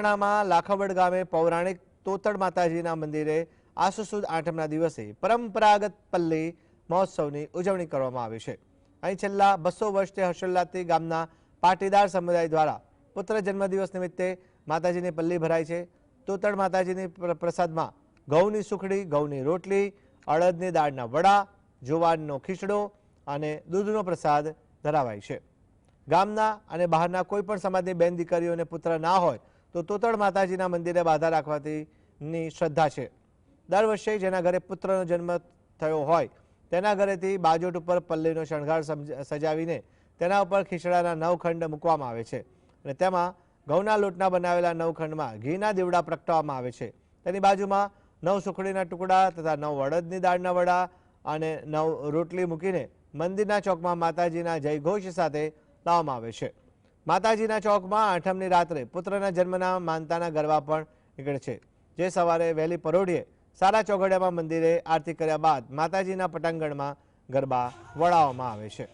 માં લાખાવડ ગામે પૌરાણિક તોતડ માતાજીના મંદિરે આસો સુદ આઠમના દિવસે પરંપરાગત પલ્લી મહોત્સવની ઉજવણી કરવામાં આવી છે। અહીં છેલ્લા 200 વર્ષથી હર્ષોલ્લાસથી ગામના પાટીદાર સમુદાય દ્વારા પુત્ર જન્મદિવસ નિમિત્તે માતાજીની પલ્લી ભરાય છે। તોતડ માતાજીની પ્રસાદમાં ઘઉંની સુખડી, ઘઉંની રોટલી, અડદની દાળના વડા, જુવારનો ખીચડો અને દૂધનો પ્રસાદ ધરાવાય છે। ગામના અને બહારના કોઈપણ સમાજની બેન દીકરીઓને પુત્ર ના હોય તો તોતડ માતાજીના મંદિરે બાધા રાખવાની શ્રદ્ધા છે। દર વર્ષે જેના ઘરે પુત્રનો જન્મ થયો હોય તેના ઘરેથી બાજોટ ઉપર પલ્લીનો શણગાર સજાવીને તેના ઉપર ખીચડાના 9 ખંડ મૂકવામાં આવે છે અને તેમાં ઘઉંના લોટના બનાવેલા 9 ખંડમાં ઘીના દીવડા પ્રગટાવવામાં આવે છે। તેની બાજુમાં 9 સુખડીના ટુકડા તથા 9 અડદની દાળના વડા અને 9 રોટલી મૂકીને મંદિરના ચોકમાં માતાજીના જયઘોષ સાથે લાવવામાં આવે છે। માતાજીના ચોકમાં આઠમની રાત્રે પુત્રના જન્મના માનતાના ગરબા પણ નીકળે છે, જે સવારે વહેલી પરોઢિયે સારા ચોઘડિયામાં મંદિરે આરતી કર્યા બાદ માતાજીના પટાંગણમાં ગરબા વળાવવામાં આવે છે।